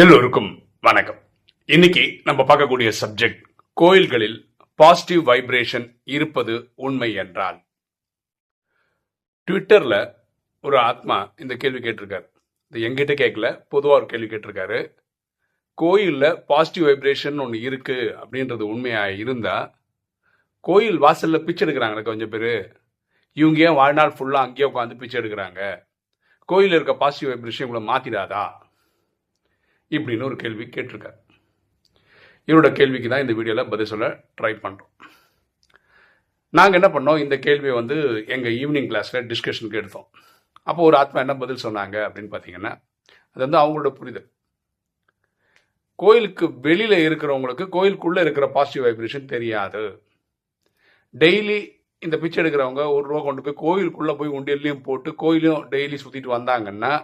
எல்லோருக்கும் வணக்கம். இன்னைக்கு நம்ம பார்க்கக்கூடிய சப்ஜெக்ட், கோயில்களில் பாசிட்டிவ் வைப்ரேஷன் இருப்பது உண்மை என்றால். ட்விட்டர்ல ஒரு ஆத்மா இந்த கேள்வி கேட்டிருக்காரு. இது எங்கிட்ட கேட்கல, பொதுவாக ஒரு கேள்வி கேட்டிருக்காரு. கோயிலில் பாசிட்டிவ் வைப்ரேஷன் ஒன்று இருக்கு அப்படின்றது உண்மையாக இருந்தா, கோயில் வாசல்ல பிச்சை எடுக்கிறாங்க கொஞ்சம் பேர், இவங்க ஏன் வாழ்நாள் ஃபுல்லாக அங்கேயே உட்காந்து பிச்சை எடுக்கிறாங்க? கோயிலில் இருக்க பாசிட்டிவ் வைப்ரேஷன் உங்களை மாத்திடாதா இப்படின்னு ஒரு கேள்வி கேட்டிருக்காரு. இவரோட கேள்விக்கு தான் இந்த வீடியோவில் பதில் சொல்ல ட்ரை பண்ணுறோம். நாங்கள் என்ன பண்ணோம், இந்த கேள்வியை எங்கள் ஈவினிங் கிளாஸில் டிஸ்கஷனுக்கு எடுத்தோம். அப்போ ஒரு ஆத்மா என்ன பதில் சொன்னாங்க அப்படின்னு பார்த்தீங்கன்னா, அது அவங்களோட புரிதல். கோயிலுக்கு வெளியில் இருக்கிறவங்களுக்கு கோயிலுக்குள்ளே இருக்கிற பாசிட்டிவ் வைப்ரேஷன் தெரியாது. டெய்லி இந்த பிச்சை எடுக்கிறவங்க ₹1 கொண்டு போய் கோயிலுக்குள்ளே போய் உண்டியல்லையும் போட்டு கோயிலையும் டெய்லி சுற்றிட்டு வந்தாங்கன்னா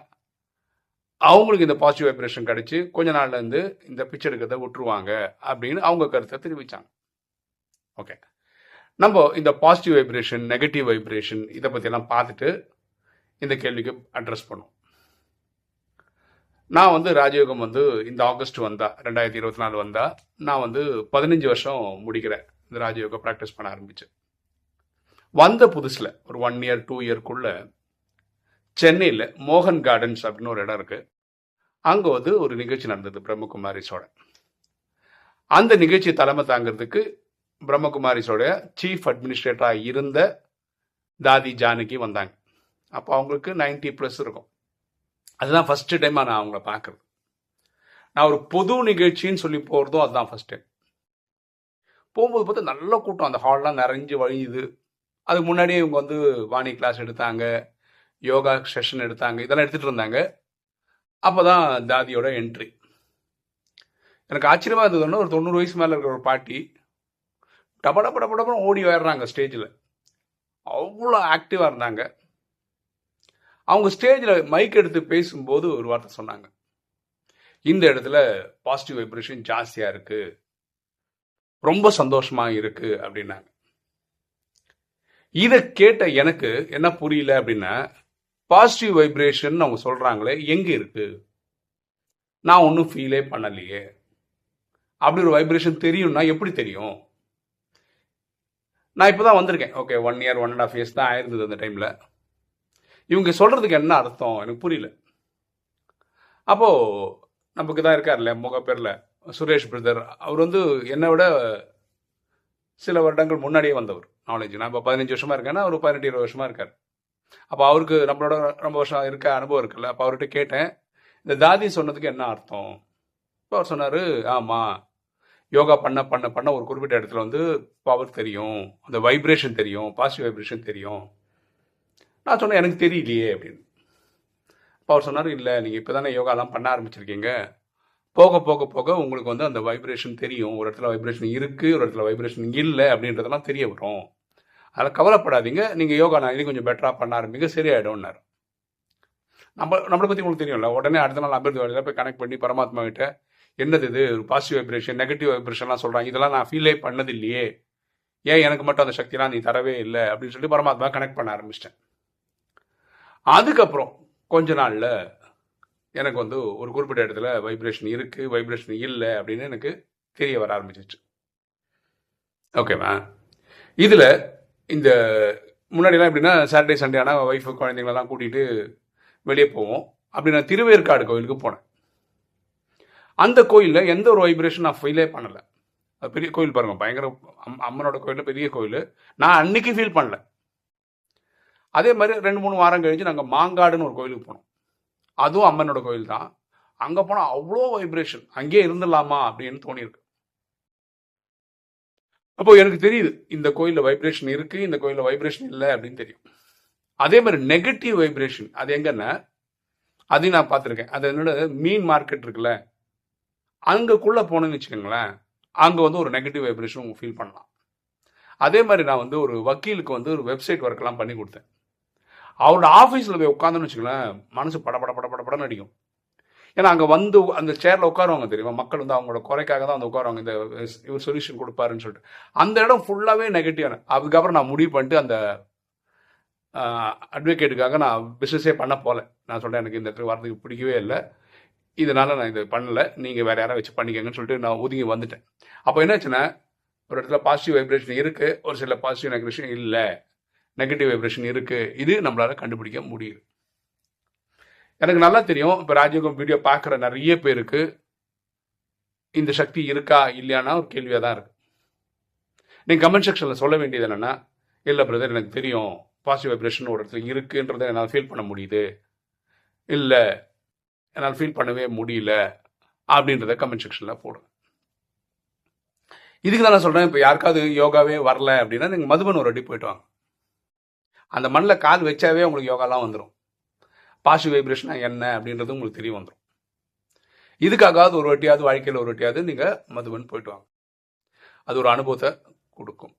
அவங்களுக்கு இந்த பாசிட்டிவ் வைப்ரேஷன் கிடைச்சி கொஞ்ச நாள்லேருந்து இந்த பிச்சை எடுக்கிறத விட்டுருவாங்க அப்படின்னு அவங்க கருத்தை தெரிவித்தாங்க. ஓகே, நம்ம இந்த பாசிட்டிவ் வைப்ரேஷன், நெகட்டிவ் வைப்ரேஷன் இதை பற்றியெல்லாம் பார்த்துட்டு இந்த கேள்விக்கு அட்ரஸ் பண்ணுவோம். நான் ராஜயோகம் இந்த ஆகஸ்ட் வந்தா 2024 வந்தா நான் 15 வருஷம் முடிக்கிறேன் இந்த ராஜயோக ப்ராக்டிஸ் பண்ண ஆரம்பித்தேன். வந்த புதுசில் ஒரு 1 இயர் 2 இயர்க்குள்ள சென்னையில் மோகன் கார்டன்ஸ் அப்படின்னு ஒரு இடம் இருக்குது. அங்கே ஒரு நிகழ்ச்சி நடந்தது பிரம்மகுமாரிஸோட. அந்த நிகழ்ச்சி தலைமை தாங்கிறதுக்கு பிரம்மகுமாரிஸோட சீஃப் அட்மினிஸ்ட்ரேட்டராக இருந்த தாதி ஜானகி வந்தாங்க. அப்போ அவங்களுக்கு 90+ இருக்கும். அதுதான் ஃபஸ்ட்டு டைமாக நான் அவங்கள பார்க்குறது. நான் ஒரு பொது நிகழ்ச்சின்னு சொல்லி போகிறதும் அதுதான் ஃபஸ்ட் டைம். போகும்போது பார்த்தா நல்ல கூட்டம், அந்த ஹால்லாம் நிறைஞ்சு வழியுது. அதுக்கு முன்னாடியே இவங்க வாணி கிளாஸ் எடுத்தாங்க, யோகா செஷன் எடுத்தாங்க, இதெல்லாம் எடுத்துகிட்டு இருந்தாங்க. அப்போ தான் தாதியோட என்ட்ரி. எனக்கு ஆச்சரியமாக இருந்ததுன்னா, ஒரு 90 வயசு மேலே இருக்கிற ஒரு பாட்டி டபடப்படப்படப்படம் ஓடி வர்றாங்க ஸ்டேஜில். அவ்வளோ ஆக்டிவாக இருந்தாங்க. அவங்க ஸ்டேஜில் மைக் எடுத்து பேசும்போது ஒரு வார்த்தை சொன்னாங்க, இந்த இடத்துல பாசிட்டிவ் வைப்ரேஷன் ஜாஸ்தியாக இருக்குது, ரொம்ப சந்தோஷமாக இருக்குது அப்படின்னாங்க. இதை கேட்ட எனக்கு என்ன புரியல அப்படின்னா, பாசிட்டிவ் வைப்ரேஷன் அவங்க சொல்கிறாங்களே எங்கே இருக்குது? நான் ஒன்றும் ஃபீலே பண்ணலையே. அப்படி ஒரு வைப்ரேஷன் தெரியும்னா எப்படி தெரியும்? நான் இப்போ தான் வந்திருக்கேன். ஓகே, 1 இயர் 1.5 இயர்ஸ் தான் ஆயிருந்தது அந்த டைமில். இவங்க சொல்கிறதுக்கு என்ன அர்த்தம் எனக்கு புரியல. அப்போது நமக்கு தான் இருக்கார்ல முகப்பேரில் சுரேஷ் பிரதர், அவர் என்னை விட சில வருடங்கள் முன்னாடியே வந்தவர் நாலேஜ். நான் இப்போ 15 வருஷமாக இருக்கேன்னா அவர் 18-20 வருஷமாக இருக்கார். அப்போ அவருக்கு நம்மளோட ரொம்ப வருஷம் இருக்க அனுபவம் இருக்குல்ல. அப்போ அவர்கிட்ட கேட்டேன், இந்த தாதி சொன்னதுக்கு என்ன அர்த்தம்? இப்போ அவர் சொன்னார், ஆமாம், யோகா பண்ண பண்ண பண்ண ஒரு குறிப்பிட்ட இடத்துல பவர் தெரியும், அந்த வைப்ரேஷன் தெரியும், பாசிட்டிவ் வைப்ரேஷன் தெரியும். நான் சொன்னேன், எனக்கு தெரியலையே அப்படின்னு. அப்போ அவர் சொன்னார், இல்லை, நீங்கள் இப்போ தானே யோகாலாம் பண்ண ஆரம்பிச்சிருக்கீங்க, போக போக போக உங்களுக்கு அந்த வைப்ரேஷன் தெரியும். ஒரு இடத்துல வைப்ரேஷன் இருக்குது, ஒரு இடத்துல வைப்ரேஷன் இல்லை அப்படின்றதெல்லாம் தெரிய வரும். அதில் கவலைப்படாதீங்க, நீங்கள் யோகா நான் இன்னும் கொஞ்சம் பெட்டராக பண்ண ஆரம்பிங்க, சரியாயிடும்னாரு. நம்மளை பற்றி உங்களுக்கு தெரியும்ல. உடனே அடுத்த நாள் அமிர்த வேலையில் போய் கனெக்ட் பண்ணி பரமாத்மா கிட்ட, என்னது இது ஒரு பாசிட்டிவ் வைப்ரேஷன் நெகட்டிவ் வைப்ரேஷன்லாம் சொல்கிறாங்க, இதெல்லாம் நான் ஃபீலே பண்ணது இல்லையே, ஏன் எனக்கு மட்டும் அந்த சக்திலாம் நீ தரவே இல்லை அப்படின்னு சொல்லி பரமாத்மா கனெக்ட் பண்ண ஆரம்பிச்சிட்டேன். அதுக்கப்புறம் கொஞ்ச நாளில் எனக்கு ஒரு குறிப்பிட்ட இடத்துல வைப்ரேஷன் இருக்குது, வைப்ரேஷன் இல்லை அப்படின்னு எனக்கு தெரிய வர ஆரம்பிச்சிச்சு. ஓகேவா? இதில் இந்த முன்னாடிலாம் எப்படின்னா, சாட்டர்டே சண்டே ஆனால் ஒய்ஃபு குழந்தைங்களெல்லாம் கூட்டிகிட்டு வெளியே போவோம். அப்படி நான் திருவேற்காடு கோயிலுக்கு போனேன். அந்த கோயிலில் எந்த ஒரு வைப்ரேஷன் நான் ஃபீலே பண்ணலை. அது பெரிய கோயில் பாருங்கள், பயங்கர அம்மனோட கோயில், பெரிய கோயில். நான் அன்னைக்கு ஃபீல் பண்ணல. அதே மாதிரி 2-3 வாரம் கழிஞ்சு நாங்கள் மாங்காடுன்னு ஒரு கோயிலுக்கு போனோம். அதுவும் அம்மனோட கோயில் தான். அங்கே போனால் அவ்வளோ வைப்ரேஷன், அங்கேயே இருந்துடலாமா அப்படின்னு தோணியிருக்கு. அப்போ எனக்கு தெரியுது, இந்த கோயிலில் வைப்ரேஷன் இருக்குது, இந்த கோயிலில் வைப்ரேஷன் இல்லை அப்படின்னு தெரியும். அதே மாதிரி நெகட்டிவ் வைப்ரேஷன் அது எங்கன்னா, அதையும் நான் பார்த்துருக்கேன். அது என்னோட மீன் மார்க்கெட் இருக்குல்ல, அங்கக்குள்ளே போனேன்னு வச்சுக்கோங்களேன், அங்கே ஒரு நெகட்டிவ் வைப்ரேஷன் உங்க ஃபீல் பண்ணலாம். அதே மாதிரி நான் ஒரு வக்கீலுக்கு ஒரு வெப்சைட் ஒர்க்கெல்லாம் பண்ணி கொடுத்தேன். அவரோட ஆஃபீஸில் போய் உட்காந்துன்னு வச்சுக்கோங்களேன், மனசு படப்படன்னு அடிக்கும். ஏன்னா அங்கே அந்த சேரில் உட்காருவாங்க தெரியுமா, மக்கள் அவங்களோட குறைக்காக தான் உட்காருவாங்க, இந்த இவர் சொல்யூஷன் கொடுப்பாருன்னு சொல்லிட்டு. அந்த இடம் ஃபுல்லாகவே நெகட்டிவான. அதுக்கப்புறம் நான் முடிவு பண்ணிட்டு அந்த அட்வொகேட்டுக்காக நான் பிஸ்னஸே பண்ண போகல. நான் சொல்கிறேன், எனக்கு இந்த இடத்துக்கு வரதுக்கு பிடிக்கவே இல்லை, இதனால நான் இதை பண்ணல, நீங்கள் வேற யாராவது வச்சு பண்ணிக்கங்கன்னு சொல்லிட்டு நான் ஒதுங்கி வந்துட்டேன். அப்போ என்னாச்சுன்னா, ஒரு இடத்துல பாசிட்டிவ் வைப்ரேஷன் இருக்கு, ஒரு சில பாசிட்டிவ் வைப்ரேஷன் இல்லை, நெகட்டிவ் வைப்ரேஷன் இருக்கு. இது நம்மளால கண்டுபிடிக்க முடியுது. எனக்கு நல்லா தெரியும், இப்போ ராஜயோகம் வீடியோ பார்க்குற நிறைய பேருக்கு இந்த சக்தி இருக்கா இல்லையானா ஒரு கேள்வியாக தான் இருக்கு. நீங்கள் கமெண்ட் செக்ஷனில் சொல்ல வேண்டியது என்னென்னா, இல்லை பிரதர் எனக்கு தெரியும் பாசிட்டிவ் வைப்ரேஷன் ஒரு இடத்துல இருக்குன்றதை என்னால் ஃபீல் பண்ண முடியுது, இல்லை என்னால் ஃபீல் பண்ணவே முடியல அப்படின்றத கமெண்ட் செக்ஷனில் போடுங்க. இதுக்கு தான் நான் சொல்கிறேன், இப்போ யாருக்காவது யோகாவே வரல அப்படின்னா நீங்கள் மதுபன் ஒரு வாட்டி போயிட்டு வாங்க. அந்த மண்ணில் கால் வச்சாவே உங்களுக்கு யோகாலாம் வந்துடும். பாசிட்டிவ் வைப்ரேஷனா என்ன அப்படின்றது உங்களுக்கு தெரிய வந்துடும். இதுக்காகாவது ஒரு வாட்டியாவது வாழ்க்கையில் ஒரு வாட்டியாவது நீங்கள் மதுபன் போயிட்டு வாங்க. அது ஒரு அனுபவத்தை கொடுக்கும்.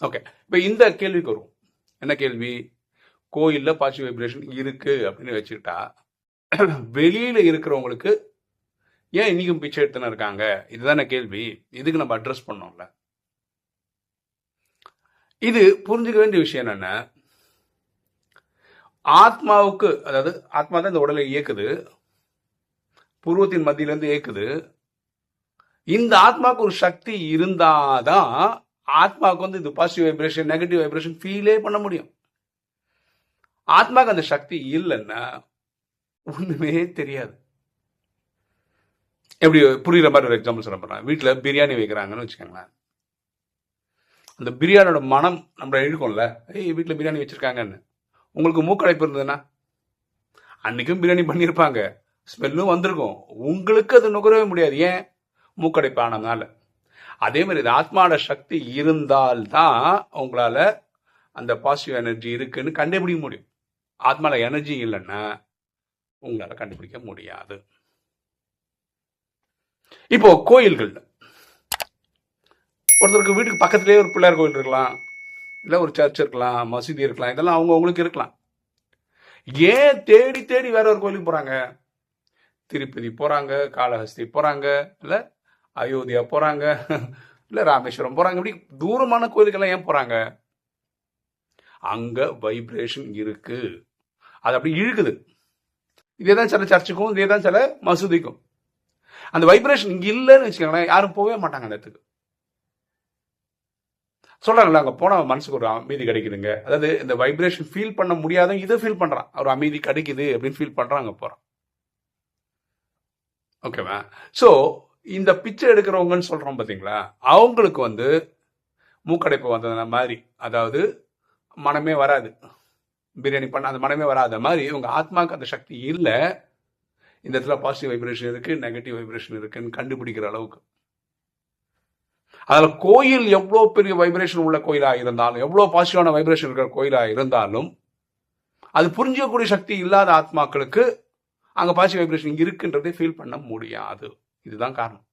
ஓகே, இப்போ இந்த கேள்விக்கு வருவோம். என்ன கேள்வி? கோயிலில் பாசிட்டிவ் வைப்ரேஷன் இருக்குது அப்படின்னு வச்சுக்கிட்டா வெளியில் இருக்கிறவங்களுக்கு ஏன் இன்னைக்கும் பிச்சை எடுத்துன்னு இருக்காங்க? இதுதானே கேள்வி. இதுக்கு நம்ம அட்ரஸ் பண்ணோம்ல. இது புரிஞ்சுக்க வேண்டிய விஷயம் என்னென்ன, ஆத்மாவுக்கு, அதாவது ஆத்மா தான் இந்த உடலை இயக்குது, புருவத்தின் மத்தியிலேருந்து இயக்குது. இந்த ஆத்மாவுக்கு ஒரு சக்தி இருந்தாதான் ஆத்மாவுக்கு வந்து இது பாசிட்டிவ் வைப்ரேஷன் நெகட்டிவ் வைப்ரேஷன் ஃபீலே பண்ண முடியும். ஆத்மாவுக்கு அந்த சக்தி இல்லைன்னா ஒன்றுமே தெரியாது. எப்படி புரியுற மாதிரி ஒரு எக்ஸாம்பிள் சொல்ல போகிறேன். வீட்டில் பிரியாணி வைக்கிறாங்கன்னு வச்சுக்கோங்களேன். அந்த பிரியாணியோட மனம் நம்மளை இழுக்கும்ல, ஏய் வீட்டில் பிரியாணி வச்சுருக்காங்கன்னு. உங்களுக்கு மூக்கடைப்பு இருந்ததுன்னா அன்றைக்கும் பிரியாணி பண்ணியிருப்பாங்க, ஸ்மெல்லும் வந்திருக்கும், உங்களுக்கு அது நுகரவே முடியாது. ஏன்? மூக்கடைப்பு ஆனதுனால. அதே மாதிரி இது ஆத்மாவோட சக்தி இருந்தால்தான் உங்களால் அந்த பாசிட்டிவ் எனர்ஜி இருக்குன்னு கண்டுபிடிக்க முடியும். ஆத்மாவில் எனர்ஜி இல்லைன்னா உங்களால் கண்டுபிடிக்க முடியாது. இப்போ கோயில்கள், ஒருத்தருக்கு வீட்டுக்கு பக்கத்துலேயே ஒரு பிள்ளையார் கோயில் இருக்கலாம், இல்லை ஒரு சர்ச் இருக்கலாம், மசூதி இருக்கலாம், இதெல்லாம் அவங்களுக்கு இருக்கலாம். ஏன் தேடி தேடி வேற ஒரு கோயிலுக்கு போகிறாங்க? திருப்பதி போகிறாங்க, காளஹஸ்தி போகிறாங்க, இல்லை அயோத்தியா போகிறாங்க, இல்லை ராமேஸ்வரம் போகிறாங்க. இப்படி தூரமான கோயிலுக்கெல்லாம் ஏன் போகிறாங்க? அங்கே வைப்ரேஷன் இருக்கு, அது அப்படி இழுக்குது. இதே தான் சில சர்ச்சுக்கும், இதே தான் சில மசூதிக்கும். அந்த வைப்ரேஷன் இங்கே இல்லைன்னு வச்சுக்கோங்களேன், யாரும் போகவே மாட்டாங்க அந்த இடத்துக்கு. சொல்கிறாங்கல்ல, அங்கே போனால் மனசுக்கு ஒரு அமைதி கிடைக்குதுங்க. அதாவது இந்த வைப்ரேஷன் ஃபீல் பண்ண முடியாத இதை ஃபீல் பண்ணுறான், ஒரு அமைதி கிடைக்குது அப்படின்னு ஃபீல் பண்ணுறான், அங்கே போகிறான். ஓகேவா? ஸோ இந்த பிச்சை எடுக்கிறவங்கன்னு சொல்கிறோம் பார்த்தீங்களா, அவங்களுக்கு வந்து மூக்கடைப்பு வந்ததுன மாதிரி, அதாவது மனமே வராது, பிரியாணி பண்ண அந்த மனமே வராத மாதிரி உங்கள் ஆத்மாவுக்கு அந்த சக்தி இல்லை. இந்த இடத்துல பாசிட்டிவ் வைப்ரேஷன் இருக்குது, நெகட்டிவ் வைப்ரேஷன் இருக்குன்னு கண்டுபிடிக்கிற அளவுக்கு. அதில் கோயில் எவ்வளோ பெரிய வைப்ரேஷன் உள்ள கோயிலாக இருந்தாலும், எவ்வளோ பாசிட்டிவான வைப்ரேஷன் இருக்கிற கோயிலாக இருந்தாலும், அது புரிஞ்சக்கூடிய சக்தி இல்லாத ஆத்மாக்களுக்கு அங்கே பாசிட்டிவ் வைப்ரேஷன் இங்கே இருக்குன்றதே ஃபீல் பண்ண முடியாது. இதுதான் காரணம்.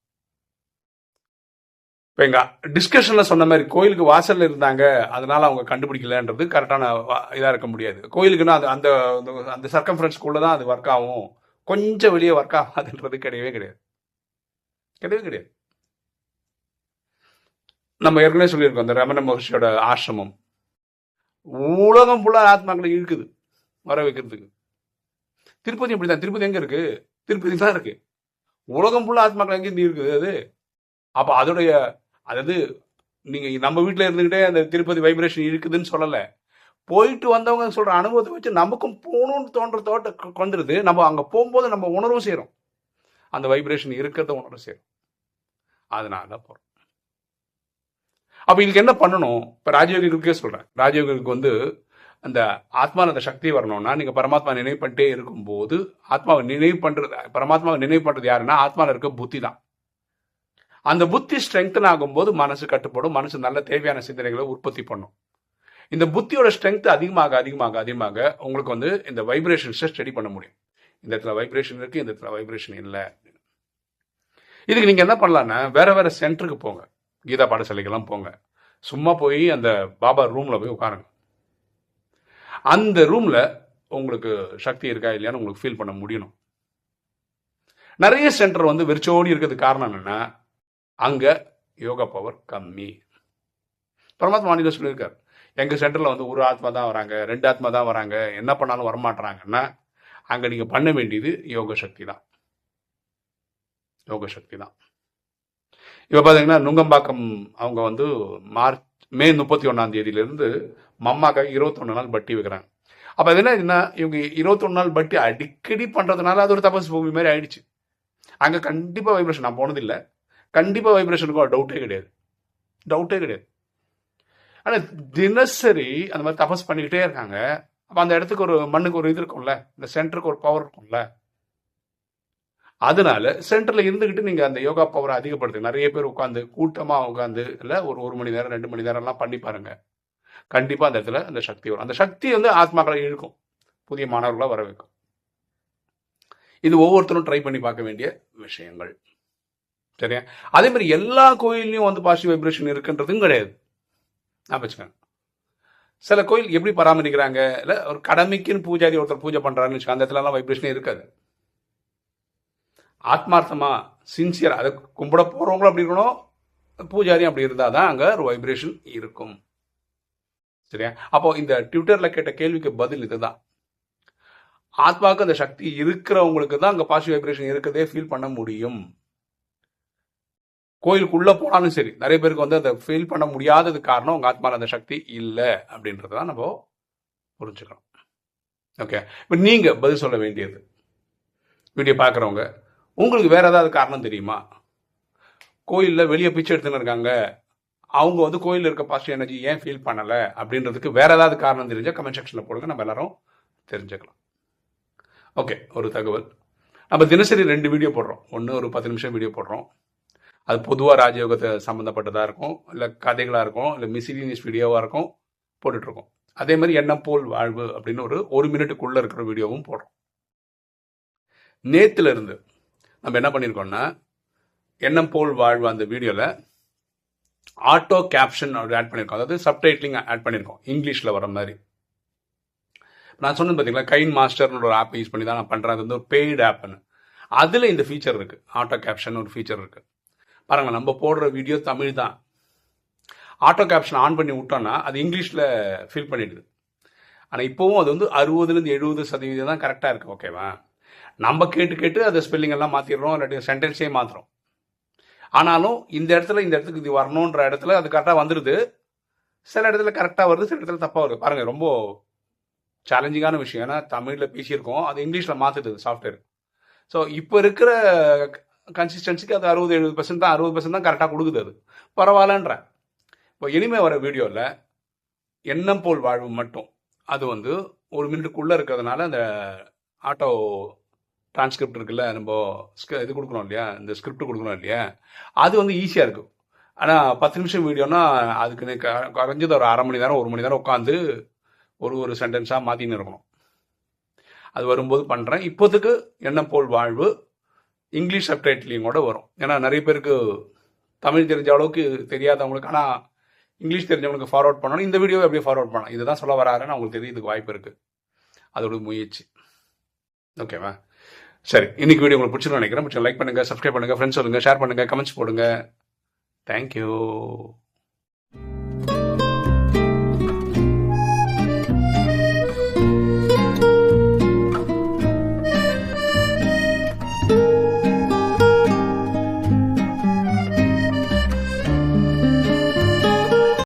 இப்போ எங்கள் டிஸ்கஷனில் சொன்ன மாதிரி கோயிலுக்கு வாசலில் இருந்தாங்க, அதனால் அவங்க கண்டுபிடிக்கலன்றது கரெக்டான இதாக இருக்க முடியாது. கோயிலுக்குன்னா அது அந்த அந்த சர்க்கம்ஃபரன்ஸ்குள்ளே தான் அது ஒர்க் ஆகும், கொஞ்சம் வெளியே ஒர்க் ஆகாதுன்றது கிடையவே கிடையாது, கிடையவே கிடையாது. நம்ம ஏற்கனவே சொல்லியிருக்கோம், இந்த ரமண மகர்ஷியோட ஆசிரமம் உலகம் ஃபுல்லாக ஆத்மாக்களை இழுக்குது வர வைக்கிறதுக்கு. திருப்பதி அப்படிதான். திருப்பதி எங்கே இருக்கு? திருப்பதி தான் இருக்கு. உலகம் ஃபுல்லாக ஆத்மாக்கள் எங்கேருந்து இருக்குது அது? அப்போ அதோடைய, அதாவது நீங்கள் நம்ம வீட்டில் இருந்துக்கிட்டே அந்த திருப்பதி வைப்ரேஷன் இருக்குதுன்னு சொல்லலை, போயிட்டு வந்தவங்க சொல்கிற அனுபவத்தை வச்சு நமக்கும் போகணும்னு தோன்றதோட்ட வந்துடுது. நம்ம அங்கே போகும்போது நம்ம உணர்வும் செய்கிறோம், அந்த வைப்ரேஷன் இருக்கிறத உணர்வு செய்கிறோம். அதனால தான் போகிறோம். அப்போ இதுக்கு என்ன பண்ணணும்? இப்போ ராஜயோகிகளுக்கே சொல்கிறேன், ராஜயோகிகளுக்கு வந்து அந்த ஆத்மாவில் அந்த சக்தி வரணும்னா நீங்கள் பரமாத்மா நினைவு பண்ணிட்டே இருக்கும்போது, ஆத்மாவை நினைவு பண்ணுறது, பரமாத்மாவை நினைவு பண்ணுறது யாருன்னா ஆத்மாவில் இருக்க புத்தி தான். அந்த புத்தி ஸ்ட்ரெங்தன் ஆகும்போது மனசு கட்டுப்படும், மனசு நல்ல தேவையான சிந்தனைகளை உற்பத்தி பண்ணும். இந்த புத்தியோட ஸ்ட்ரென்த் அதிகமாக அதிகமாக அதிகமாக உங்களுக்கு வந்து இந்த வைப்ரேஷன்ஸை ஸ்டடி பண்ண முடியும். இந்த இடத்துல வைப்ரேஷன் இருக்குது, இந்த இடத்துல வைப்ரேஷன் இல்லை. இதுக்கு நீங்கள் என்ன பண்ணலான்னா, வேறு வேறு சென்டருக்கு போங்க, கீதா பாடசாலைக்கெல்லாம் போங்க, சும்மா போய் அந்த பாபா ரூமில் போய் உட்காருங்க. அந்த ரூமில் உங்களுக்கு சக்தி இருக்கா இல்லையான்னு உங்களுக்கு ஃபீல் பண்ண முடியணும். நிறைய சென்டர் வந்து வெறிச்சோடி இருக்கிறதுக்கு காரணம் என்னென்னா, அங்கே யோகா பவர் கம்மி. பரமாத்மா வாணியில் சொல்லியிருக்கார், எங்கள் சென்டரில் வந்து ஒரு ஆத்மா தான் வராங்க, 2 ஆத்மா தான் வராங்க, என்ன பண்ணாலும் வரமாட்டுறாங்கன்னா அங்கே நீங்கள் பண்ண வேண்டியது யோக சக்தி தான். யோக சக்தி தான். இப்போ பார்த்தீங்கன்னா நுங்கம்பாக்கம் அவங்க வந்து மே 31ஆம் தேதியிலிருந்து மம்மாக்காக 21 நாள் பட்டி வைக்கிறாங்க. அப்போ அது என்ன இவங்க 21 நாள் பட்டி அடிக்கடி பண்ணுறதுனால அது ஒரு தபஸ் பூமி மாதிரி ஆயிடுச்சு. அங்கே கண்டிப்பாக வைப்ரேஷன், நான் போனதில்லை, கண்டிப்பாக வைப்ரேஷனுக்கும் டவுட்டே கிடையாது. ஆனால் தினசரி அந்த மாதிரி தபஸ் பண்ணிக்கிட்டே இருக்காங்க. அப்போ அந்த இடத்துக்கு ஒரு மண்ணுக்கு ஒரு இது இருக்கும்ல, இந்த சென்டருக்கு ஒரு பவர் இருக்கும்ல. அதனால சென்டர்ல இருந்துகிட்டு நீங்க அந்த யோகா பவரை அதிகப்படுத்து. நிறைய பேர் உட்காந்து கூட்டமா உட்காந்து இல்லை ஒரு மணி நேரம் 2 மணி நேரம் எல்லாம் பண்ணி பாருங்க. கண்டிப்பா அந்த இடத்துல அந்த சக்தி வரும். அந்த சக்தி வந்து ஆத்மாக்களை இழுக்கும், புதிய மாணவர்களா வர வைக்கும். இது ஒவ்வொருத்தரும் ட்ரை பண்ணி பார்க்க வேண்டிய விஷயங்கள். சரியா? அதே மாதிரி எல்லா கோயில்லையும் வந்து பாசிட்டிவ் வைப்ரேஷன் இருக்குன்றதும் கிடையாது. நான் வச்சுக்கேன், சில கோயில் எப்படி பராமரிக்கிறாங்க, இல்லை ஒரு கடமைக்குன்னு பூஜாரி ஒருத்தர் பூஜை பண்றாருன்னு வச்சுக்கோங்க, அந்த இடத்துல எல்லாம் வைப்ரேஷனே இருக்காது. ஆத்மார்த்தமா சின்சியர் அதை கும்பிட போறவங்களும் அப்படி இருக்கணும், பூஜாரியும் அப்படி இருந்தால் தான் அங்கே ஒரு வைப்ரேஷன் இருக்கும். சரியா? அப்போ இந்த ட்விட்டர்ல கேட்ட கேள்விக்கு பதில் இதுதான். ஆத்மாவுக்கு அந்த சக்தி இருக்கிறவங்களுக்கு தான் அங்கே பாசிட்டிவ் வைப்ரேஷன் இருக்கிறதே ஃபீல் பண்ண முடியும். கோயிலுக்குள்ள போனாலும் சரி, நிறைய பேருக்கு வந்து அதை ஃபீல் பண்ண முடியாதது காரணம் உங்க ஆத்மாவில் அந்த சக்தி இல்லை அப்படின்றதான் நம்ம புரிஞ்சுக்கணும். ஓகே, இப்போ நீங்க பதில் சொல்ல வேண்டியது, வீடியோ பார்க்குறவங்க, உங்களுக்கு வேற ஏதாவது காரணம் தெரியுமா? கோயிலில் வெளியே பிச்சை எடுத்துன்னு இருக்காங்க, அவங்க வந்து கோயிலில் இருக்க பாசிட்டிவ் எனர்ஜி ஏன் ஃபீல் பண்ணலை அப்படின்றதுக்கு வேற ஏதாவது காரணம் தெரிஞ்சால் கமெண்ட் செக்ஷனில் போடுங்க, நம்ம எல்லாரும் தெரிஞ்சுக்கலாம். ஓகே, ஒரு தகவல், நம்ம தினசரி 2 வீடியோ போடுறோம். ஒன்று ஒரு 10 நிமிஷம் வீடியோ போடுறோம், அது பொதுவாக ராஜயோகத்தை சம்மந்தப்பட்டதாக இருக்கும், இல்லை கதைகளாக இருக்கும், இல்லை மிஸ்லீனியஸ் வீடியோவாக இருக்கும், போட்டுட்ருக்கோம். அதே மாதிரி எண்ணம் போல் வாழ்வு அப்படின்னு ஒரு மினிட்டுக்குள்ளே இருக்கிற வீடியோவும் போடுறோம். நேத்துல இருந்து நம்ம என்ன பண்ணியிருக்கோம்னா, எண்ணம் போல் வாழ்வு அந்த வீடியோவில் ஆட்டோ கேப்ஷன் ஆட் பண்ணியிருக்கோம், அதாவது சப்டைட்டிலிங் ஆட் பண்ணியிருக்கோம், இங்கிலீஷில் வர மாதிரி. நான் சொன்னேன் பார்த்தீங்களா, கைன் மாஸ்டர்னு ஒரு ஆப் யூஸ் பண்ணி தான் நான் பண்ணுறேன், அது வந்து ஒரு பெய்டு ஆப்னு. அதில் இந்த ஃபீச்சர் இருக்குது, ஆட்டோ கேப்ஷன் ஒரு ஃபீச்சர் இருக்குது. பாருங்கள், நம்ம போடுற வீடியோ தமிழ் தான், ஆட்டோ கேப்ஷன் ஆன் பண்ணி விட்டோன்னா அது இங்கிலீஷில் ஃபில் பண்ணிடுது. ஆனால் இப்போவும் அது வந்து 60-70% தான் கரெக்டாக இருக்குது. ஓகேவா? நம்ம கேட்டு அதை ஸ்பெல்லிங் எல்லாம் மாற்றிடுறோம், இல்லாட்டி சென்டென்ஸே மாற்றுறோம். ஆனாலும் இந்த இடத்துக்கு இது வரணுன்ற இடத்துல அது கரெக்டாக வந்துடுது. சில இடத்துல கரெக்டாக வருது, சில இடத்துல தப்பாக வருது. பாருங்கள், ரொம்ப சேலஞ்சிங்கான விஷயம். ஏன்னா தமிழில் பேசியிருக்கோம், அது இங்கிலீஷில் மாற்றுது சாஃப்ட்வேர். ஸோ இப்போ இருக்கிற கன்சிஸ்டன்சிக்கு அது 60-70% தான், 60% தான் கரெக்டாக கொடுக்குது. அது பரவாயில்லன்ற. இப்போ இனிமேல் வர வீடியோவில் எண்ணம் போல் வாழ்வு மட்டும் அது வந்து 1 மினிட்டுக்குள்ளே இருக்கிறதுனால அந்த ஆட்டோ டிரான்ஸ்கிரிப்ட் இருக்குல்ல, நம்ம இது கொடுக்கணும் இல்லையா, இந்த ஸ்கிரிப்ட் கொடுக்கணும் இல்லையா, அது வந்து ஈஸியாக இருக்கும். ஆனால் 10 நிமிஷம் வீடியோனா அதுக்கு குறைஞ்சது ஒரு அரை மணி நேரம் 1 மணி நேரம் உட்காந்து ஒரு சென்டென்ஸாக மாற்றின்னு இருக்கணும். அது வரும்போது பண்ணுறேன். இப்போதுக்கு எண்ணம் போல் வாழ்வு இங்கிலீஷ் சப்டைட்டிலையும் கூட வரும். ஏன்னா நிறைய பேருக்கு தமிழ் தெரிஞ்ச அளவுக்கு தெரியாதவங்களுக்கு, ஆனால் இங்கிலீஷ் தெரிஞ்சவங்களுக்கு ஃபார்வர்ட் பண்ணணும். இந்த வீடியோவை அப்படியே ஃபார்வர்ட் பண்ணலாம், இதுதான் சொல்ல வராருன்னு அவங்களுக்கு தெரியறதுக்கு வாய்ப்பு இருக்குது. அதோட முயற்சி. ஓகேவா? சரி, இன்னைக்கு வீடியோ உங்களுக்கு பிடிச்சிருன்னு நினைக்கிறேன். பிடிச்ச லைக் பண்ணுங்கள், சப்ஸ்கிரைப் பண்ணுங்கள், ஃப்ரெண்ட்ஸ் சொல்லுங்கள், ஷேர் பண்ணுங்கள், கமெண்ட்ஸ் போடுங்க. தேங்க்யூ.